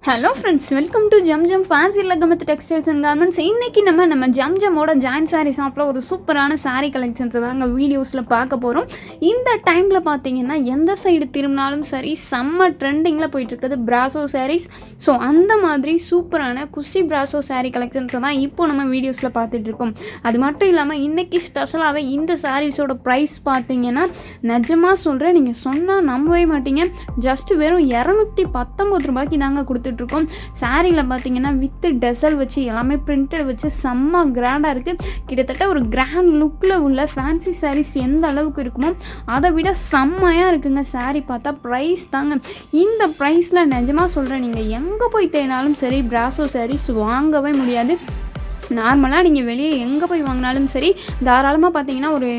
Hello friends, welcome to Zamzam Fazil Textiles and Garments. இன்னைக்கு நம்ம ஜம்ஜமோட joint sorry ஷாப்ல ஒரு சூப்பரான சாரி கலெக்ஷன்ஸ் தாங்க வீடியோஸ்ல பார்க்க போறோம். இந்த டைம்ல பாத்தீங்கன்னா எந்த சைடு திரும்பினாலும் சரி செம்ம ட்ரெண்டிங்ல போயிட்டு இருக்குது பிராசோ சாரீஸ். ஸோ அந்த மாதிரி சூப்பரான குஷி பிராசோ சாரி கலெக்ஷன்ஸ் தான் இப்போ நம்ம வீடியோஸ்ல பார்த்துட்டு இருக்கோம். அது மட்டும் இல்லாமல் இன்னைக்கு ஸ்பெஷலாகவே இந்த சாரீஸோட ப்ரைஸ் பார்த்தீங்கன்னா நிஜமாக சொல்கிறேன், நீங்கள் சொன்னால் நம்பவே மாட்டீங்க. ஜஸ்ட் வெறும் 219 ரூபாய்க்கு தாங்க கொடுத்துட்டு இருக்கும். சாரியில் பார்த்தீங்கன்னா வித் டெசல் வச்சு எல்லாமே பிரிண்டட் வச்சு செம்ம கிராண்டாக இருக்குது. கிட்டத்தட்ட ஒரு கிராண்ட் லுக்கில் உள்ள ஃபேன்சி சாரீஸ் எந்த அளவுக்கு இருக்குமோ அதை விட செம்மையாக இருக்குங்க. சாரீ பார்த்தா ப்ரைஸ் தாங்க. இந்த ப்ரைஸில் நிஜமாக சொல்கிறேன், நீங்கள் எங்கே போய் தேடினாலும் சரி பிராசோ சாரீஸ் வாங்கவே முடியாது. நார்மலாக நீங்கள் வெளியே எங்கே போய் வாங்கினாலும் சரி தாராளமாக பார்த்தீங்கன்னா ஒரு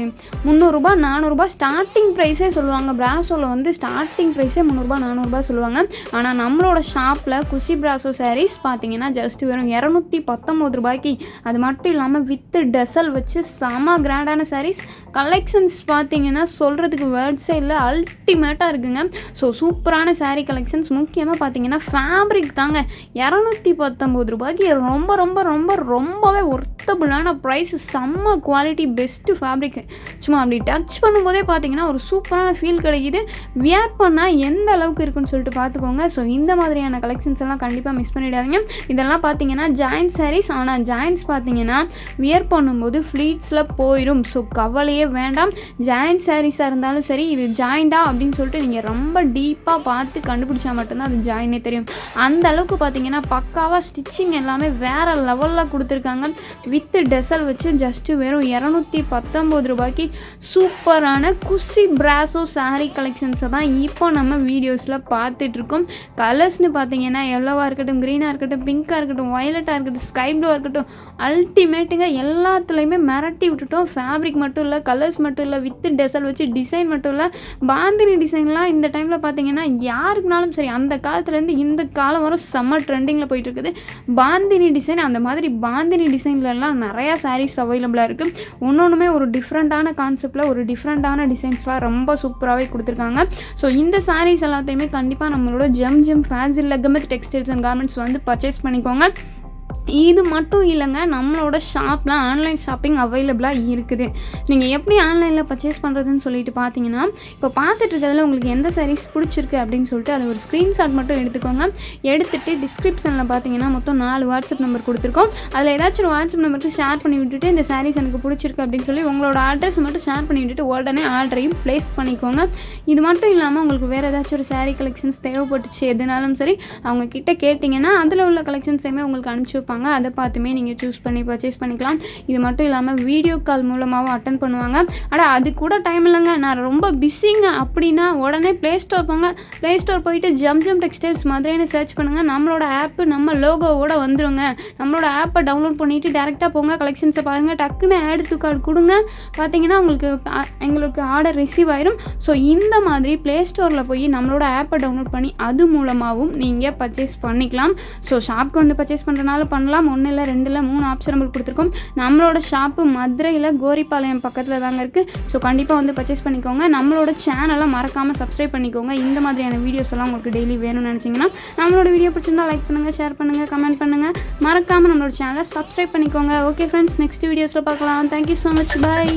300 ரூபா 400 ரூபா ஸ்டார்டிங் ப்ரைஸே சொல்லுவாங்க. பிராசோவில் வந்து ஸ்டார்டிங் ப்ரைஸே 300 ரூபா 400 ரூபா சொல்லுவாங்க. ஆனால் நம்மளோட ஷாப்பில் குஷி பிராசோ சாரீஸ் பார்த்தீங்கன்னா ஜஸ்ட் வெறும் 219 ரூபாய்க்கு. அது மட்டும் இல்லாமல் வித் டெசல் வச்சு செம கிராண்டான சாரீஸ் கலெக்ஷன்ஸ் பார்த்தீங்கன்னா சொல்கிறதுக்கு வேர்ட்ஸே இல்லை, அல்டிமேட்டாக இருக்குங்க. ஸோ சூப்பரான சாரீ கலெக்ஷன்ஸ். முக்கியமாக பார்த்தீங்கன்னா ஃபேப்ரிக் தாங்க 219 ரூபாய்க்கு ரொம்ப ரொம்ப ரொம்ப ரொம்பவே ஒர்த்தபுளான ப்ரைஸ், செம்ம குவாலிட்டி, பெஸ்ட்டு ஃபேப்ரிக். சும்மா அப்படி டச் பண்ணும்போதே பார்த்தீங்கன்னா ஒரு சூப்பரான ஃபீல் கிடைக்கிது. வியர் பண்ணால் எந்த அளவுக்கு இருக்குன்னு சொல்லிட்டு பார்த்துக்கோங்க. ஸோ இந்த மாதிரியான கலெக்ஷன்ஸ் எல்லாம் கண்டிப்பாக மிஸ் பண்ணிடாதீங்க. இதெல்லாம் பார்த்தீங்கன்னா ஜாயின்ட் சாரீஸ். ஆனால் ஜாயின்ட்ஸ் பார்த்தீங்கன்னா வியர் பண்ணும்போது ஃப்ளீட்ஸில் போயிடும். ஸோ கவலையே வேண்டாம். ஜாயின்ட் சாரீஸாக இருந்தாலும் சரி இது ஜாயிண்டா அப்படின்னு சொல்லிட்டு நீங்கள் ரொம்ப டீப்பாக பார்த்து கண்டுபிடிச்சா மட்டும்தான் அது ஜாயினே தெரியும். அந்த அளவுக்கு பார்த்தீங்கன்னா பக்காவாக ஸ்டிச்சிங் எல்லாமே வேறு லெவலில் கொடுத்துருக்காங்க. வித் டெசல் வச்சு ஜஸ்ட் வெறும் 219 ரூபாய்க்கு சூப்பரான குஷி பிராசோ சாரீ கலெக்ஷன்ஸை தான் இப்போ நம்ம வீடியோஸில் பார்த்துட்ருக்கோம். கலர்ஸ்னு பார்த்தீங்கன்னா எல்லோவாக இருக்கட்டும், க்ரீனாக இருக்கட்டும், பிங்காக இருக்கட்டும், வயலட்டாக இருக்கட்டும், ஸ்கை ப்ளூவாக இருக்கட்டும், அல்டிமேட்டுங்க எல்லாத்துலேயுமே மிரட்டி விட்டுட்டோம். ஃபேப்ரிக் மட்டும் இல்லை, கலர்ஸ் மட்டும் இல்லை, வித் டெசல் வச்சு டிசைன் மட்டும் இல்லை, பாந்தினி டிசைன்லாம் இந்த டைமில் பார்த்தீங்கன்னா யாருக்குனாலும் சரி அந்த காலத்துலேருந்து இந்த காலம் வரும் செம்ம ட்ரெண்டிங்கில் போயிட்டு இருக்குது பாந்தினி டிசைன். அந்த மாதிரி பாந்தினி டிசைன்லலாம் நிறையா சாரீஸ் அவைலபிளாக இருக்குது. ஒன்றுமே ஒரு டிஃப்ரெண்ட்டான கான்செப்டில் ஒரு டிஃப்ரெண்ட்டான டிசைன்ஸ்லாம் ரொம்ப சூப்பராகவே கொடுத்துருக்காங்க. ஸோ இந்த சாரீஸ் எல்லாத்தையுமே கண்டிப்பாக நம்மளோட Zamzam Fazil textiles and garments வந்து பர்ச்சேஸ் பண்ணிக்கோங்க. இது மட்டும் இல்லைங்க, நம்மளோட ஷாப்பில் ஆன்லைன் ஷாப்பிங் அவைலபிளாக இருக்குது. நீங்கள் எப்படி ஆன்லைனில் பர்ச்சேஸ் பண்ணுறதுன்னு சொல்லிட்டு பார்த்தீங்கன்னா, இப்போ பார்த்துட்டு இருக்கிறதுல உங்களுக்கு எந்த சாரீஸ் பிடிச்சிருக்கு அப்படின்னு சொல்லிட்டு அதை ஒரு ஸ்க்ரீன்ஷாட் மட்டும் எடுத்துக்கோங்க. எடுத்துகிட்டு டிஸ்கிரிப்ஷனில் பார்த்தீங்கன்னா மொத்தம் 4 வாட்ஸ்அப் நம்பர் கொடுத்துருக்கோம். அதில் ஏதாச்சும் ஒரு வாட்ஸ்அப் நம்பருக்கு ஷேர் பண்ணி விட்டுட்டு இந்த சாரீஸ் எனக்கு பிடிச்சிருக்கு அப்படின்னு சொல்லி உங்களோட அட்ரஸ் மட்டும் ஷேர் பண்ணி விட்டுட்டு உடனே ஆர்டரையும் ப்ளேஸ் பண்ணிக்கோங்க. இது மட்டும் இல்லாமல் உங்களுக்கு வேறு ஏதாச்சும் ஒரு சாரீ கலெக்ஷன்ஸ் தேவைப்பட்டுச்சு எதுனாலும் சரி அவங்க கிட்டே கேட்டிங்கன்னா அதில் உள்ள கலெக்ஷன்ஸையுமே உங்களுக்கு அனுப்பிச்சி வைப்பாங்க. அதை பார்த்துமே நீங்கள் சூஸ் பண்ணி பர்ச்சேஸ் பண்ணிக்கலாம். இது மட்டும் இல்லாமல் வீடியோ கால் மூலமாகவும் அட்டன் பண்ணுவாங்க. ஆனால் அது கூட டைம் இல்லைங்க, நான் ரொம்ப பிஸிங்க அப்படின்னா உடனே ப்ளே ஸ்டோர் போங்க. ப்ளே ஸ்டோர் போயிட்டு ஜம்ஜம் டெக்ஸ்டைல்ஸ் மதுரைன்னு சர்ச் பண்ணுங்கள். நம்மளோட ஆப்பு நம்ம லோகோவோட வந்துருங்க. நம்மளோட ஆப்பை டவுன்லோட் பண்ணிவிட்டு டேரெக்டாக போங்க, கலெக்ஷன்ஸை பாருங்கள், டக்குன்னு ஆட் டு கார்டு கொடுங்க. பார்த்தீங்கன்னா எங்களுக்கு ஆர்டர் ரிசீவ் ஆயிரும். ஸோ இந்த மாதிரி ப்ளே ஸ்டோரில் போய் நம்மளோட ஆப்பை டவுன்லோட் பண்ணி அது மூலமாகவும் நீங்கள் பர்ச்சேஸ் பண்ணிக்கலாம். ஸோ ஷாப்க்கு வந்து பர்ச்சேஸ் பண்ணுறதுனால பண்ணலாம். 1 இல்லை 2 இல்லை 3 ஆப்ஷன் நம்பர் கொடுத்துருக்கோம். நம்மளோட ஷாப்பு மதுரையில் கோரிப்பாளையம் பக்கத்தில் தாங்க இருக்குது. ஸோ கண்டிப்பாக வந்து பர்ச்சேஸ் பண்ணிக்கோங்க. நம்மளோட சேனலை மறக்காமல் சப்ஸ்கிரைப் பண்ணிக்கோங்க. இந்த மாதிரியான வீடியோஸ் எல்லாம் உங்களுக்கு டெய்லி வேணும்னு நினச்சிங்கன்னா நம்மளோட வீடியோ பிடிச்சிருந்தா லைக் பண்ணுங்கள், ஷேர் பண்ணுங்கள், கமெண்ட் பண்ணுங்கள். மறக்காமல் நம்மளோட சேனலை சப்ஸ்கிரைப் பண்ணிக்கோங்க. ஓகே ஃப்ரெண்ட்ஸ், நெக்ஸ்ட் வீடியோஸில் பார்க்கலாம். தேங்க்யூ ஸோ மச், பாய்.